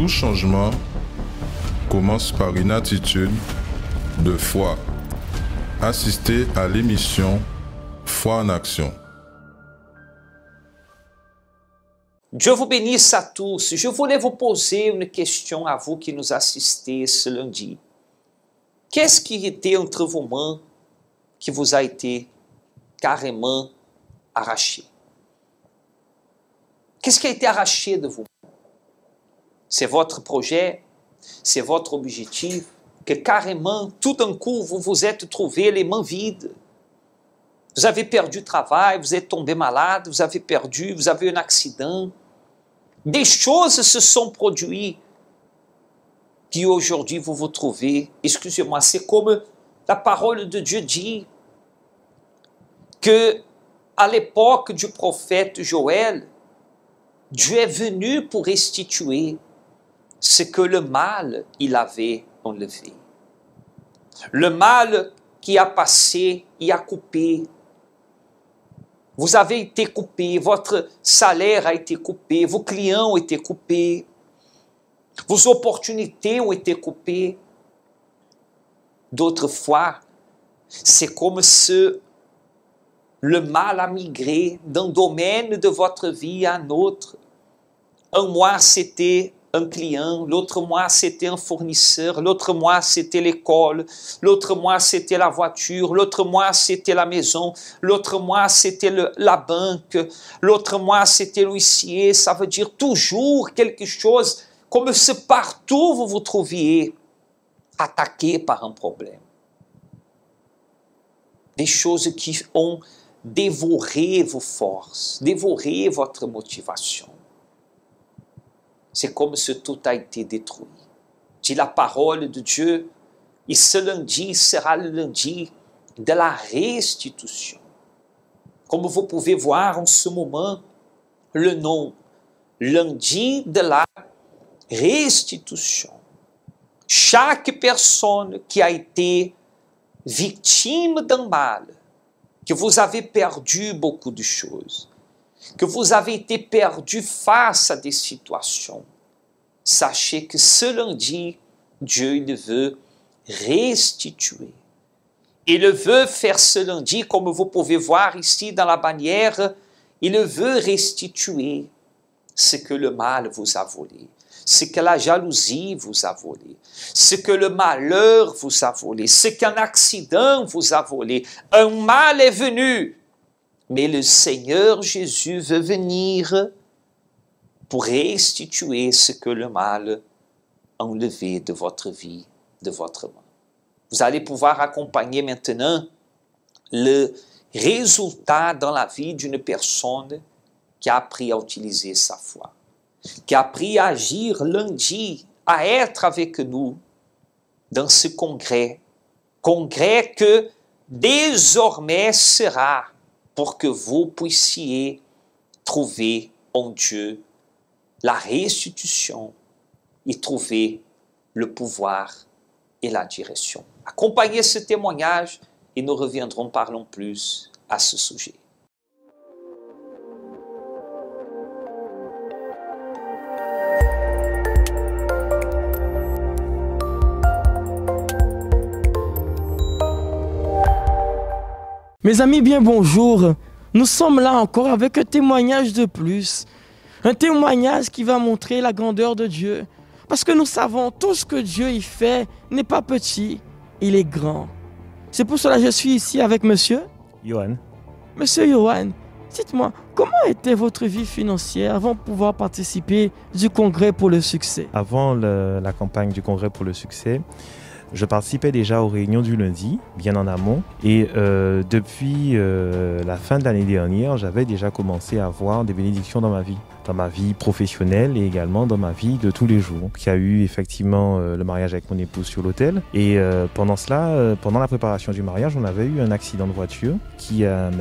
Tout changement commence par une attitude de foi. Assistez à l'émission Foi en action. Dieu vous bénisse à tous. Je voulais vous poser une question à vous qui nous assistez ce lundi. Qu'est-ce qui était entre vos mains qui vous a été carrément arraché? Qu'est-ce qui a été arraché de vous? C'est votre projet, c'est votre objectif, que carrément, tout d'un coup, vous vous êtes trouvé les mains vides. Vous avez perdu le travail, vous êtes tombé malade, vous avez eu un accident. Des choses se sont produites qui aujourd'hui vous vous trouvez, excusez-moi, c'est comme la parole de Dieu dit, que à l'époque du prophète Joël, Dieu est venu pour restituer ce que le mal il avait enlevé. Le mal qui a passé, il a coupé. Vous avez été coupé, votre salaire a été coupé, vos clients ont été coupés, vos opportunités ont été coupées. D'autres fois, c'est comme si le mal a migré d'un domaine de votre vie à un autre. Un mois, c'était un client, l'autre mois, c'était un fournisseur, l'autre mois, c'était l'école, l'autre mois, c'était la voiture, l'autre mois, c'était la maison, l'autre mois, c'était la banque, l'autre mois, c'était l'huissier. Ça veut dire toujours quelque chose, comme si partout vous vous trouviez attaqué par un problème. Des choses qui ont dévoré vos forces, dévoré votre motivation. C'est comme si tout a été détruit. Dit la parole de Dieu, et ce lundi sera le lundi de la restitution. Comme vous pouvez voir en ce moment, le nom, lundi de la restitution. Chaque personne qui a été victime d'un mal, que vous avez perdu beaucoup de choses, que vous avez été perdu face à des situations, sachez que ce lundi, Dieu il veut restituer. Il veut faire ce lundi, comme vous pouvez voir ici dans la bannière, il veut restituer ce que le mal vous a volé, ce que la jalousie vous a volé, ce que le malheur vous a volé, ce qu'un accident vous a volé. Un mal est venu. Mais le Seigneur Jésus veut venir pour restituer ce que le mal a enlevé de votre vie, de votre main. Vous allez pouvoir accompagner maintenant le résultat dans la vie d'une personne qui a appris à utiliser sa foi, qui a appris à agir lundi, à être avec nous dans ce congrès que désormais sera pour que vous puissiez trouver en Dieu la restitution et trouver le pouvoir et la direction. Accompagnez ce témoignage et nous reviendrons parler plus à ce sujet. Mes amis, bien bonjour. Nous sommes là encore avec un témoignage de plus. Un témoignage qui va montrer la grandeur de Dieu. Parce que nous savons, tout ce que Dieu y fait n'est pas petit, il est grand. C'est pour cela que je suis ici avec monsieur Johan. Monsieur Johan, dites-moi, comment était votre vie financière avant de pouvoir participer du Congrès pour le succès? Avant la campagne du Congrès pour le succès, je participais déjà aux réunions du lundi, bien en amont. Et depuis la fin de l'année dernière, j'avais déjà commencé à avoir des bénédictions dans ma vie professionnelle et également dans ma vie de tous les jours. Il y a eu effectivement le mariage avec mon épouse sur l'autel. Et pendant la préparation du mariage, on avait eu un accident de voiture qui a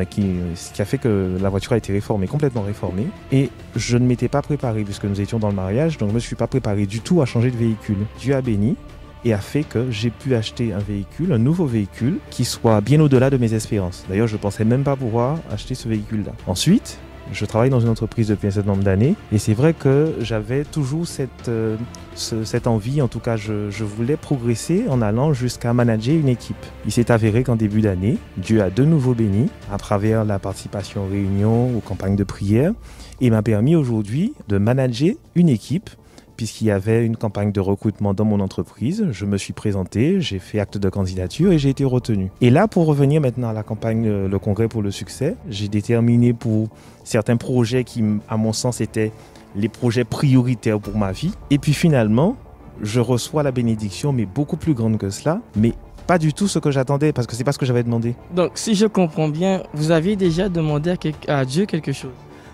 fait que la voiture a été complètement réformée. Et je ne m'étais pas préparé puisque nous étions dans le mariage, donc je ne me suis pas préparé du tout à changer de véhicule. Dieu a béni et a fait que j'ai pu acheter un nouveau véhicule qui soit bien au-delà de mes espérances. D'ailleurs, je ne pensais même pas pouvoir acheter ce véhicule-là. Ensuite, Je travaille dans une entreprise depuis un certain nombre d'années et c'est vrai que j'avais toujours cette envie, en tout cas je voulais progresser en allant jusqu'à manager une équipe. Il s'est avéré qu'en début d'année, Dieu a de nouveau béni à travers la participation aux réunions, aux campagnes de prière et m'a permis aujourd'hui de manager une équipe. Puisqu'il y avait une campagne de recrutement dans mon entreprise, je me suis présenté, j'ai fait acte de candidature et j'ai été retenu. Et là, pour revenir maintenant à la campagne Le Congrès pour le succès, j'ai déterminé pour certains projets qui, à mon sens, étaient les projets prioritaires pour ma vie. Et puis finalement, je reçois la bénédiction, mais beaucoup plus grande que cela, mais pas du tout ce que j'attendais, parce que c'est pas ce que j'avais demandé. Donc, si je comprends bien, vous aviez déjà demandé à Dieu quelque chose?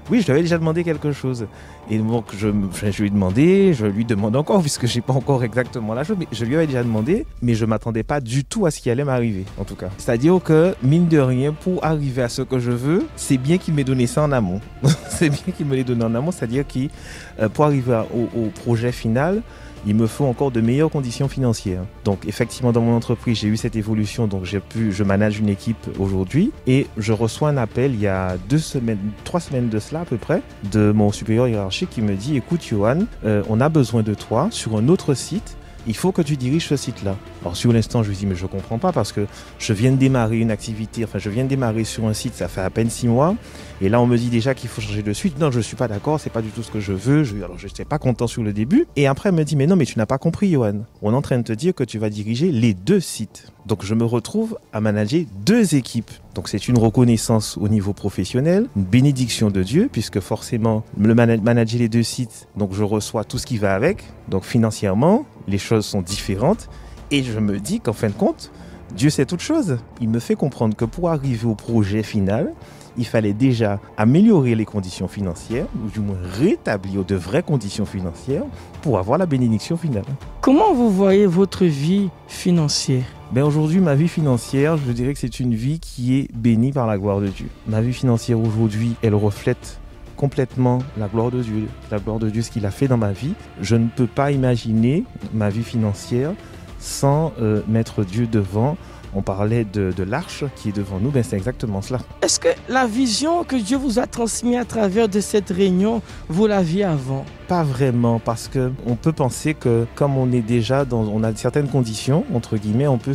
Oui, je lui avais déjà demandé quelque chose. Et donc, je lui ai demandé, je lui demande encore, puisque je n'ai pas encore exactement la chose, mais je lui avais déjà demandé, mais je ne m'attendais pas du tout à ce qui allait m'arriver, en tout cas. C'est-à-dire que, mine de rien, pour arriver à ce que je veux, c'est bien qu'il m'ait donné ça en amont. C'est bien qu'il me l'ait donné en amont, c'est-à-dire que pour arriver au projet final, il me faut encore de meilleures conditions financières. Donc effectivement, dans mon entreprise, j'ai eu cette évolution, donc je manage une équipe aujourd'hui et je reçois un appel il y a 3 semaines de cela à peu près, de mon supérieur hiérarchique qui me dit « Écoute Johan, on a besoin de toi sur un autre site. Il faut que tu diriges ce site-là. » Alors sur l'instant, je lui dis « Mais je ne comprends pas parce que je viens de démarrer une activité, je viens de démarrer sur un site, ça fait à peine 6 mois. Et là, on me dit déjà qu'il faut changer de suite. Non, je ne suis pas d'accord, c'est pas du tout ce que je veux. Alors je n'étais pas content sur le début. Et après, elle me dit « Mais non, mais tu n'as pas compris, Johan. On est en train de te dire que tu vas diriger les 2 sites. » Donc je me retrouve à manager 2 équipes. Donc c'est une reconnaissance au niveau professionnel, une bénédiction de Dieu, puisque forcément, manager les 2 sites, donc je reçois tout ce qui va avec. Donc financièrement, les choses sont différentes. Et je me dis qu'en fin de compte, Dieu sait toute chose. Il me fait comprendre que pour arriver au projet final, il fallait déjà améliorer les conditions financières, ou du moins rétablir de vraies conditions financières pour avoir la bénédiction finale. Comment vous voyez votre vie financière? Aujourd'hui, ma vie financière, je dirais que c'est une vie qui est bénie par la gloire de Dieu. Ma vie financière aujourd'hui, elle reflète complètement la gloire de Dieu, ce qu'il a fait dans ma vie. Je ne peux pas imaginer ma vie financière sans mettre Dieu devant. On parlait de l'arche qui est devant nous, c'est exactement cela. Est-ce que la vision que Dieu vous a transmise à travers de cette réunion, vous l'aviez avant? Pas vraiment, parce qu'on peut penser que comme on est déjà on a certaines conditions, entre guillemets, on peut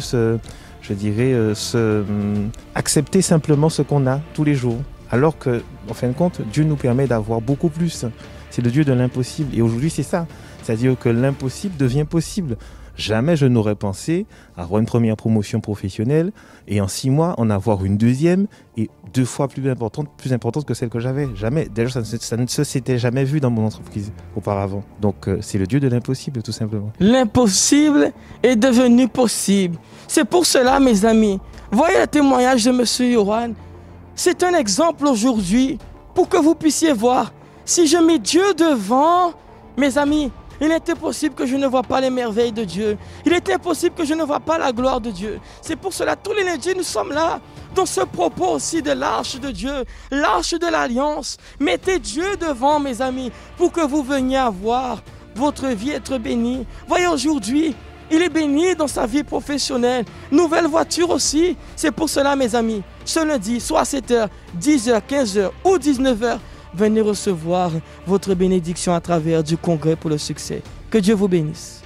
accepter simplement ce qu'on a tous les jours. Alors que, en fin de compte, Dieu nous permet d'avoir beaucoup plus. C'est le Dieu de l'impossible. Et aujourd'hui, c'est ça. C'est-à-dire que l'impossible devient possible. Jamais je n'aurais pensé avoir une première promotion professionnelle et en 6 mois en avoir une deuxième et 2 fois plus importante que celle que j'avais. Jamais. D'ailleurs, ça ne s'était jamais vu dans mon entreprise auparavant. Donc, c'est le Dieu de l'impossible, tout simplement. L'impossible est devenu possible. C'est pour cela, mes amis, voyez le témoignage de M. Johan. C'est un exemple aujourd'hui pour que vous puissiez voir. Si je mets Dieu devant, mes amis, il était possible que je ne vois pas les merveilles de Dieu. Il était possible que je ne vois pas la gloire de Dieu. C'est pour cela, tous les lundis, nous sommes là, dans ce propos aussi de l'arche de Dieu, l'arche de l'alliance. Mettez Dieu devant, mes amis, pour que vous veniez à voir votre vie être bénie. Voyez, aujourd'hui, il est béni dans sa vie professionnelle. Nouvelle voiture aussi. C'est pour cela, mes amis, ce lundi, soit à 7h, 10h, 15h ou 19h, venez recevoir votre bénédiction à travers du Congrès pour le succès. Que Dieu vous bénisse.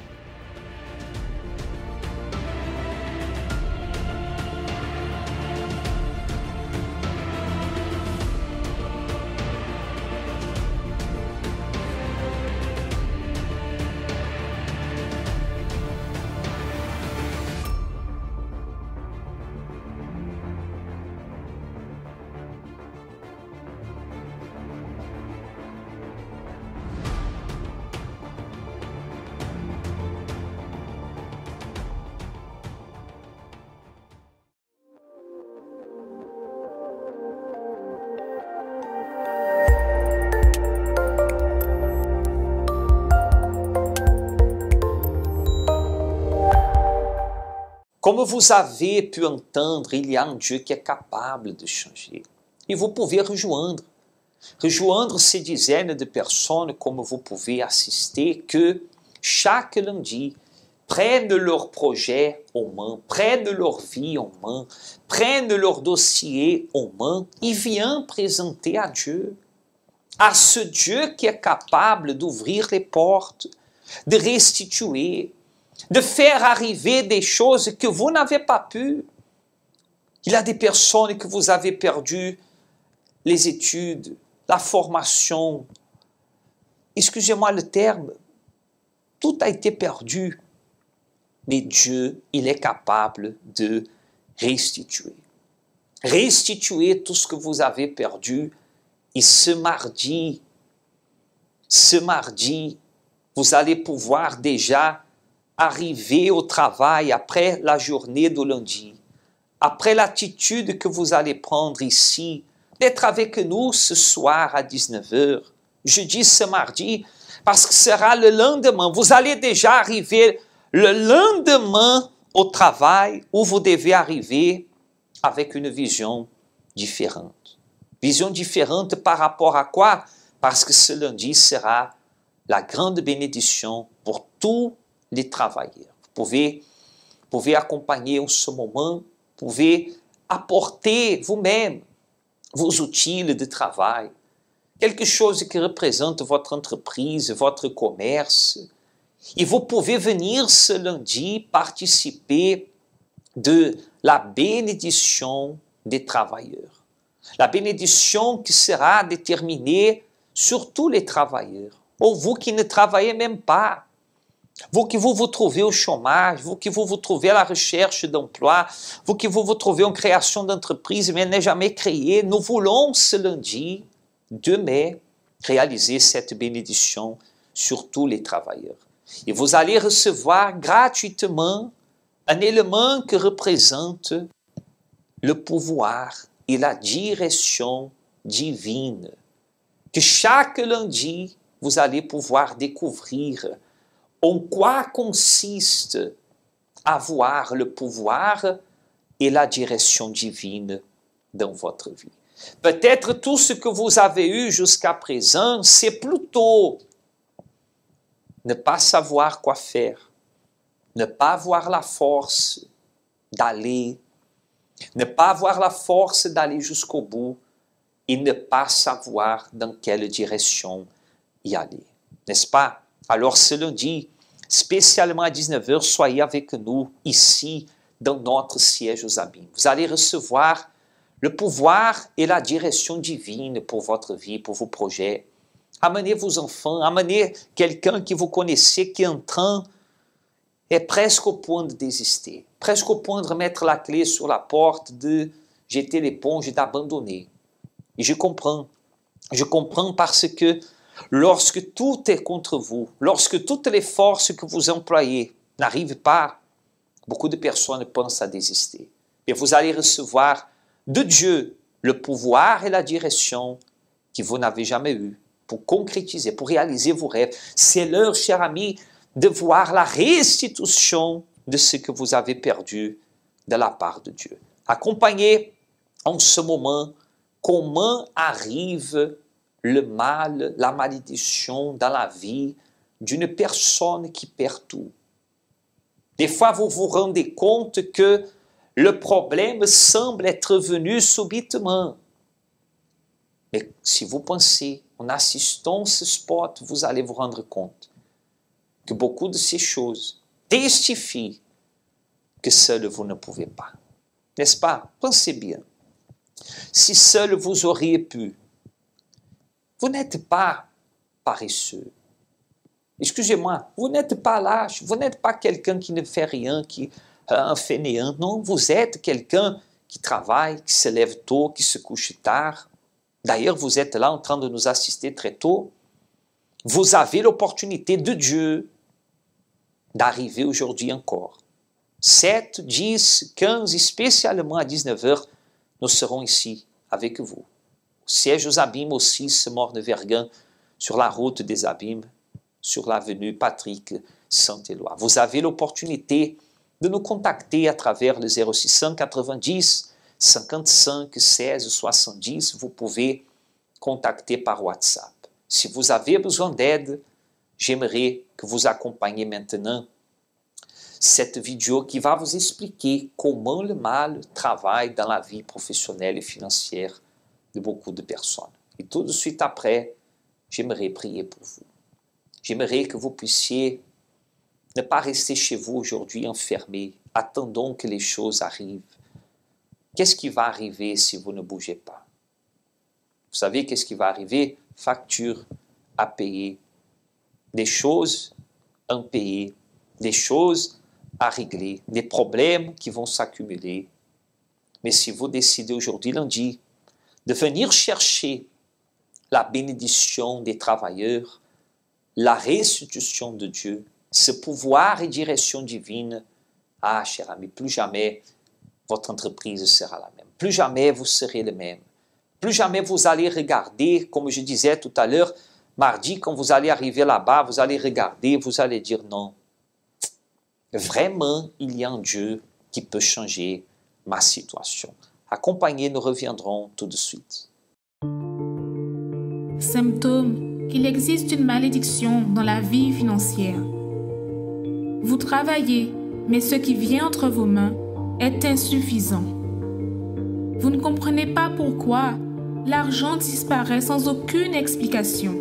Comme vous avez pu entendre, il y a un Dieu qui est capable de changer. Et vous pouvez rejoindre. Rejoindre ces dizaines de personnes, comme vous pouvez assister, que chaque lundi prennent leur projet en main, prennent leur vie en main, prennent leur dossier en main et viennent présenter à Dieu. à ce Dieu qui est capable d'ouvrir les portes, de restituer, de faire arriver des choses que vous n'avez pas pu. Il y a des personnes que vous avez perdu les études, la formation. Excusez-moi le terme, tout a été perdu. Mais Dieu, il est capable de restituer. Restituer tout ce que vous avez perdu. Et ce mardi, vous allez pouvoir déjà arriver au travail après la journée de lundi, après l'attitude que vous allez prendre ici, d'être avec nous ce soir à 19h. Je dis ce mardi parce que ce sera le lendemain. Vous allez déjà arriver le lendemain au travail où vous devez arriver avec une vision différente. Vision différente par rapport à quoi? Parce que ce lundi sera la grande bénédiction pour tous les travailleurs. Vous pouvez accompagner en ce moment, vous pouvez apporter vous-même vos outils de travail, quelque chose qui représente votre entreprise, votre commerce. Et vous pouvez venir ce lundi participer de la bénédiction des travailleurs. La bénédiction qui sera déterminée sur tous les travailleurs. Ou vous qui ne travaillez même pas, vous qui vous trouvez au chômage, vous qui vous trouvez à la recherche d'emploi, vous qui vous trouvez en création d'entreprise mais n'est jamais créée, nous voulons ce lundi 2 mai réaliser cette bénédiction sur tous les travailleurs. Et vous allez recevoir gratuitement un élément qui représente le pouvoir et la direction divine, que chaque lundi, vous allez pouvoir découvrir en quoi consiste avoir le pouvoir et la direction divine dans votre vie. Peut-être tout ce que vous avez eu jusqu'à présent, c'est plutôt ne pas savoir quoi faire, ne pas avoir la force d'aller, ne pas avoir la force d'aller jusqu'au bout et ne pas savoir dans quelle direction y aller. N'est-ce pas? Alors ce lundi, spécialement à 19h, soyez avec nous ici dans notre siège aux Abîmes. Vous allez recevoir le pouvoir et la direction divine pour votre vie, pour vos projets. Amenez vos enfants, amenez quelqu'un que vous connaissez qui est presque au point de désister, presque au point de remettre la clé sur la porte, de jeter l'éponge et d'abandonner. Et je comprends parce que lorsque tout est contre vous, lorsque toutes les forces que vous employez n'arrivent pas, beaucoup de personnes pensent à désister. Et vous allez recevoir de Dieu le pouvoir et la direction que vous n'avez jamais eu pour concrétiser, pour réaliser vos rêves. C'est l'heure, cher ami, de voir la restitution de ce que vous avez perdu de la part de Dieu. Accompagnez en ce moment comment arrive le mal, la malédiction dans la vie d'une personne qui perd tout. Des fois, vous vous rendez compte que le problème semble être venu subitement. Mais si vous pensez, en assistant à ce spot, vous allez vous rendre compte que beaucoup de ces choses testifient que seul vous ne pouvez pas. N'est-ce pas? Pensez bien. Si seul vous auriez pu, vous n'êtes pas paresseux. Excusez-moi, vous n'êtes pas lâche, vous n'êtes pas quelqu'un qui ne fait rien, qui est un fainéant. Non, vous êtes quelqu'un qui travaille, qui se lève tôt, qui se couche tard. D'ailleurs, vous êtes là en train de nous assister très tôt. Vous avez l'opportunité de Dieu d'arriver aujourd'hui encore. 7, 10, 15, spécialement à 19h, nous serons ici avec vous. Au siège aux Abîmes aussi, ce Morne-Verguen, sur la route des Abîmes, sur l'avenue Patrick Saint-Éloi. Vous avez l'opportunité de nous contacter à travers le 0690 55 16 70. Vous pouvez contacter par WhatsApp. Si vous avez besoin d'aide, j'aimerais que vous accompagniez maintenant cette vidéo qui va vous expliquer comment le mal travaille dans la vie professionnelle et financière de beaucoup de personnes. Et tout de suite après, j'aimerais prier pour vous. J'aimerais que vous puissiez ne pas rester chez vous aujourd'hui enfermés, attendant que les choses arrivent. Qu'est-ce qui va arriver si vous ne bougez pas? Vous savez qu'est-ce qui va arriver? Facture à payer, des choses impayées, des choses à régler, des problèmes qui vont s'accumuler. Mais si vous décidez aujourd'hui, lundi, de venir chercher la bénédiction des travailleurs, la restitution de Dieu, ce pouvoir et direction divine, ah, cher ami, plus jamais votre entreprise sera la même. Plus jamais vous serez le même. Plus jamais vous allez regarder, comme je disais tout à l'heure, mardi, quand vous allez arriver là-bas, vous allez regarder, vous allez dire non. Vraiment, il y a un Dieu qui peut changer ma situation. Accompagnez, nous reviendrons tout de suite. Symptôme qu'il existe une malédiction dans la vie financière. Vous travaillez, mais ce qui vient entre vos mains est insuffisant. Vous ne comprenez pas pourquoi l'argent disparaît sans aucune explication.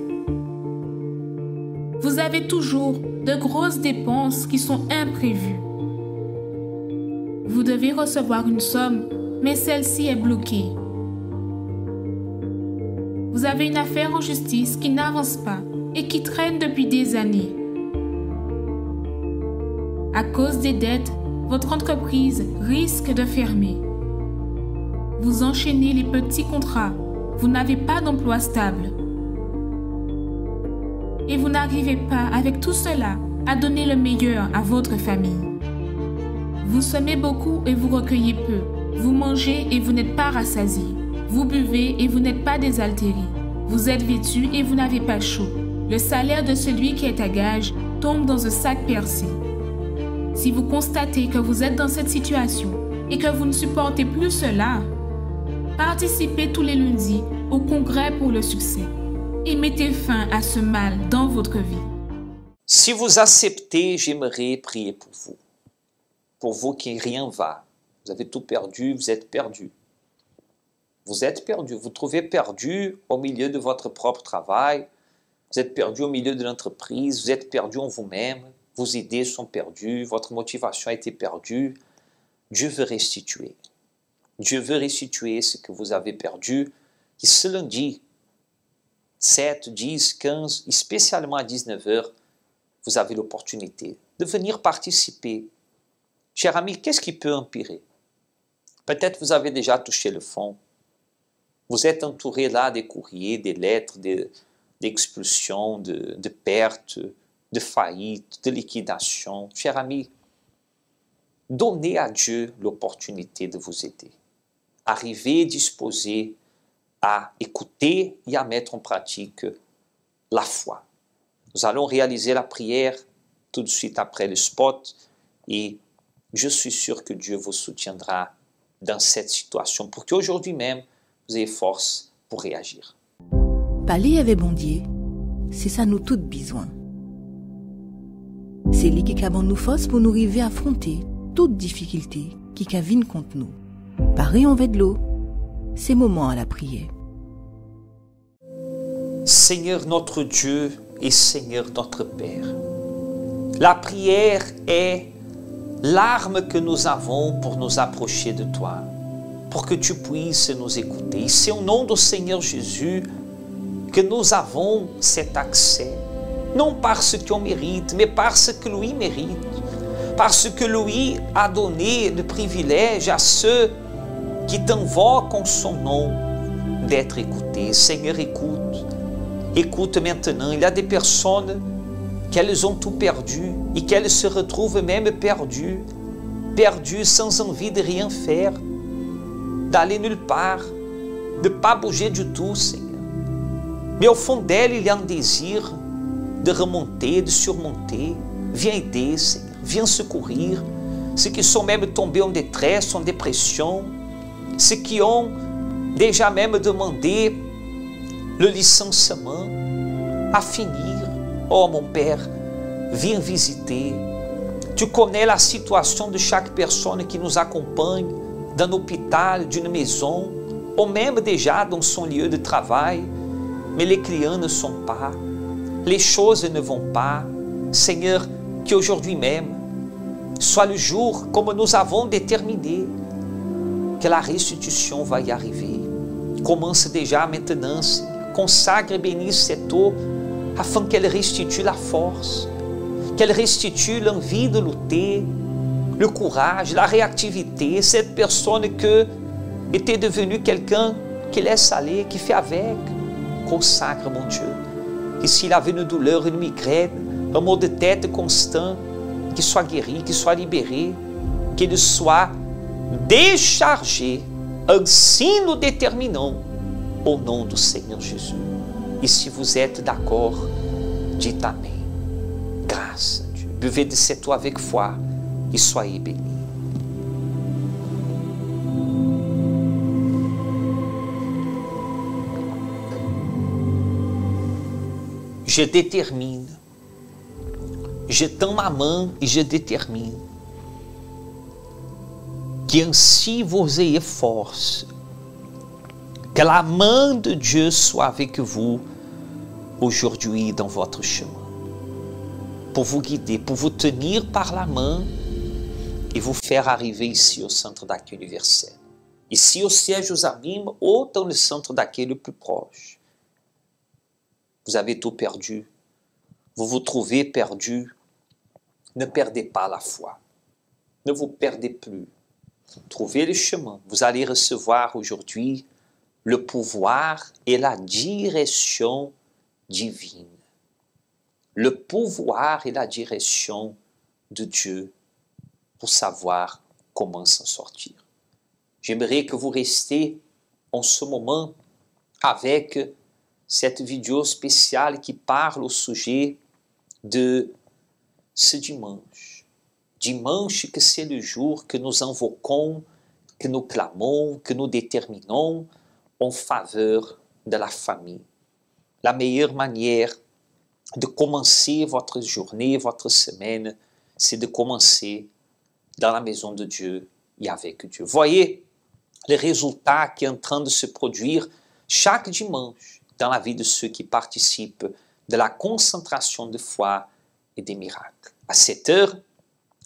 Vous avez toujours de grosses dépenses qui sont imprévues. Vous devez recevoir une somme, mais celle-ci est bloquée. Vous avez une affaire en justice qui n'avance pas et qui traîne depuis des années. À cause des dettes, votre entreprise risque de fermer. Vous enchaînez les petits contrats. Vous n'avez pas d'emploi stable. Et vous n'arrivez pas, avec tout cela, à donner le meilleur à votre famille. Vous semez beaucoup et vous recueillez peu. Vous mangez et vous n'êtes pas rassasié. Vous buvez et vous n'êtes pas désaltéré. Vous êtes vêtu et vous n'avez pas chaud. Le salaire de celui qui est à gage tombe dans un sac percé. Si vous constatez que vous êtes dans cette situation et que vous ne supportez plus cela, participez tous les lundis au congrès pour le succès et mettez fin à ce mal dans votre vie. Si vous acceptez, j'aimerais prier pour vous. Pour vous qui rien va. Vous avez tout perdu, vous êtes perdu. Vous êtes perdu, vous vous trouvez perdu au milieu de votre propre travail, vous êtes perdu au milieu de l'entreprise, vous êtes perdu en vous-même, vos idées sont perdues, votre motivation a été perdue. Dieu veut restituer. Dieu veut restituer ce que vous avez perdu. Et ce lundi, 7, 10, 15, et spécialement à 19h, vous avez l'opportunité de venir participer. Cher ami, qu'est-ce qui peut empirer? Peut-être vous avez déjà touché le fond. Vous êtes entouré là des courriers, des lettres, d'expulsions, de pertes, de faillites, de liquidations. Cher ami, donnez à Dieu l'opportunité de vous aider. Arrivez disposé à écouter et à mettre en pratique la foi. Nous allons réaliser la prière tout de suite après le spot et je suis sûr que Dieu vous soutiendra dans cette situation pour qu'aujourd'hui même, vous ayez force pour réagir. Parler avec bon Dieu, c'est ça nous toutes besoin. C'est lui qui a nous force pour nous arriver à affronter toute difficulté qui viennent contre nous. Pareil en de l'eau, c'est moment à la prière. Seigneur notre Dieu et Seigneur notre Père, la prière est l'arme que nous avons pour nous approcher de toi, pour que tu puisses nous écouter. C'est au nom du Seigneur Jésus que nous avons cet accès, non parce qu'on mérite, mais parce que lui mérite, parce que lui a donné le privilège à ceux qui t'invoquent en son nom d'être écoutés. Seigneur, écoute maintenant. Il y a des personnes qu'elles ont tout perdu et qu'elles se retrouvent même perdues sans envie de rien faire, d'aller nulle part, de ne pas bouger du tout, Seigneur. Mais au fond d'elles, il y a un désir de remonter, de surmonter. Viens aider, Seigneur. Viens secourir ceux qui sont même tombés en détresse, en dépression, ceux qui ont déjà même demandé le licenciement à finir. Oh mon Père, viens visiter. Tu connais la situation de chaque personne qui nous accompagne dans l'hôpital, d'une maison, ou même déjà dans son lieu de travail. mais les clients ne sont pas, les choses ne vont pas. Seigneur, qu'aujourd'hui même soit le jour comme nous avons déterminé que la restitution va y arriver. Commence déjà maintenant, Seigneur. Consacre et bénisse cette eau afin qu'elle restitue la force, qu'elle restitue l'envie de lutter, le courage, la réactivité. Cette personne que était devenue quelqu'un qui laisse aller, qui fait avec. Consacre, mon Dieu, que s'il avait une douleur, une migraine, un maux de tête constant, qu'il soit guéri, qu'il soit libéré, qu'il soit déchargé. Ainsi nous déterminons au nom du Seigneur Jésus. Et si vous êtes d'accord, dites Amen. Grâce à Dieu. Buvez de cette eau avec foi et soyez bénis. Je détermine, je tends ma main et je détermine qu'ainsi vous ayez force, que la main de Dieu soit avec vous aujourd'hui dans votre chemin, pour vous guider, pour vous tenir par la main et vous faire arriver ici au centre d'accueil universel, ici au siège aux Abîmes ou dans le centre d'accueil le plus proche. Vous avez tout perdu, vous vous trouvez perdu, ne perdez pas la foi, ne vous perdez plus, trouvez le chemin. Vous allez recevoir aujourd'hui le pouvoir et la direction divine, le pouvoir et la direction de Dieu pour savoir comment s'en sortir. J'aimerais que vous restiez en ce moment avec cette vidéo spéciale qui parle au sujet de ce dimanche. Dimanche que c'est le jour que nous invoquons, que nous clamons, que nous déterminons en faveur de la famille. La meilleure manière de commencer votre journée, votre semaine, c'est de commencer dans la maison de Dieu et avec Dieu. Voyez le résultat qui est en train de se produire chaque dimanche dans la vie de ceux qui participent de la concentration de foi et des miracles. À 7h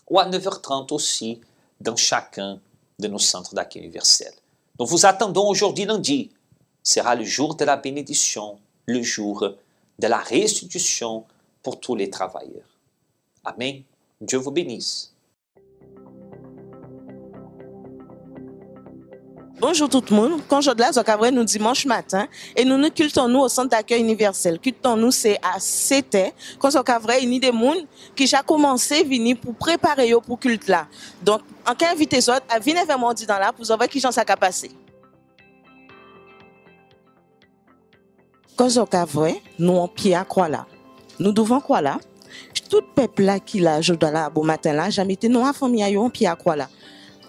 ou à 9h30 aussi, dans chacun de nos centres d'accueil universel. Nous vous attendons aujourd'hui lundi. Sera le jour de la bénédiction, le jour de la restitution pour tous les travailleurs. Amen. Dieu vous bénisse. Bonjour tout le monde. Quand je là, nous dimanche matin et nous nous cultons-nous au centre d'accueil universel. Cultons-nous c'est à 7h. Quand il y a des gens qui ont commencé à venir pour préparer pour culte là. Donc, en cas invité autres à venir vers mardi dans là pour savoir qui j'en ça passer. Quand nous en pied à croix là. Nous devons croire là. Tout peuple là qui là, je dois là, bon matin là, jamais été nous en famille en pied à croix là.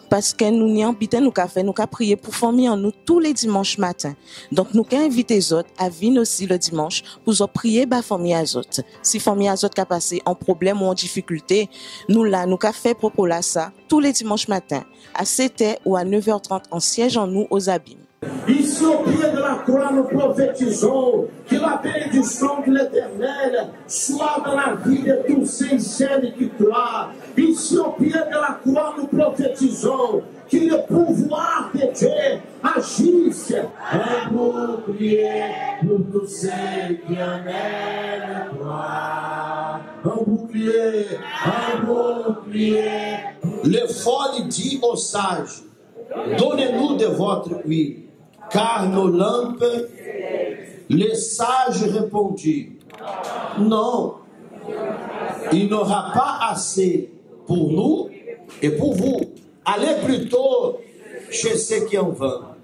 Parce que nous n'y habitons, nous avons prié pour famille en nous tous les dimanches matins. Donc, nous avons invité les autres à venir aussi le dimanche pour prier la famille à autres. Si famille à autres a passé en problème ou en difficulté, nous là, nous avons fait propos là ça tous les dimanches matins à 7h ou à 9h30 en siège en nous aux Abîmes. Ici au pied de la croix, nous prophétisons que la bénédiction de l'Éternel soit dans la vie de tous ces saints qui croient. Ici au pied de la croix, nous prophétisons que le pouvoir de Dieu agisse. Un bouclier pour tous ceux qui en aiment croire. Un bouclier, un bouclier. Le fol dit aux sages, donnez-nous de votre huile, car nos lampes, les sages répondirent, non, il n'y aura pas assez pour nous et pour vous. Allez plutôt chez ceux qui en vendent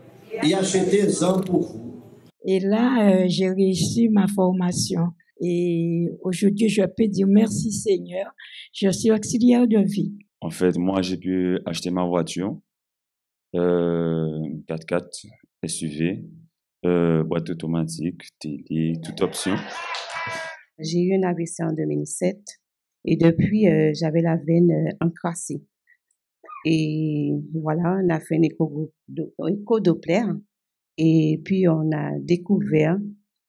et achetez-en pour vous. Et là, j'ai réussi ma formation. Et aujourd'hui, je peux dire merci Seigneur. Je suis auxiliaire de vie. En fait, moi, j'ai pu acheter ma voiture. 4x4, SUV, boîte automatique, télé, toute option. J'ai eu une AVC en 2007 et depuis, j'avais la veine encrassée. Et voilà, on a fait un écho-doppler et puis on a découvert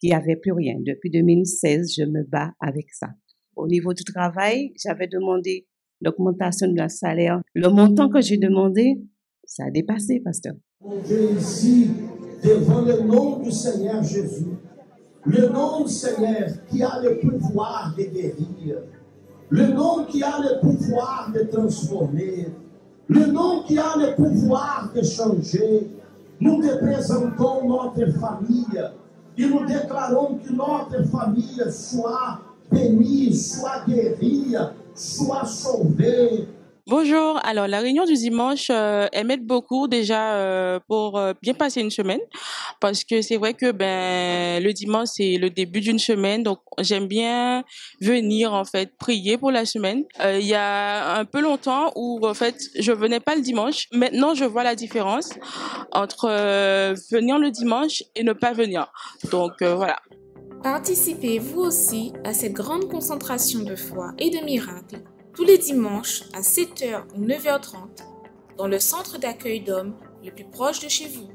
qu'il n'y avait plus rien. Depuis 2016, je me bats avec ça. Au niveau du travail, j'avais demandé l'augmentation de leur salaire. Le montant que j'ai demandé, ça a dépassé, pasteur. Mon Dieu, ici, devant le nom du Seigneur Jésus, le nom du Seigneur qui a le pouvoir de guérir, le nom qui a le pouvoir de transformer, le nom qui a le pouvoir de changer. Nous te présentons notre famille et nous déclarons que notre famille soit bénie, soit guérie, soit sauvée. Bonjour, alors la réunion du dimanche, elle m'aide beaucoup déjà pour bien passer une semaine parce que c'est vrai que le dimanche c'est le début d'une semaine, donc j'aime bien venir en fait prier pour la semaine. Il y a un peu longtemps où en fait je venais pas le dimanche, maintenant je vois la différence entre venir le dimanche et ne pas venir, donc voilà. Participez vous aussi à cette grande concentration de foi et de miracles tous les dimanches à 7h ou 9h30 dans le centre d'accueil d'hommes le plus proche de chez vous.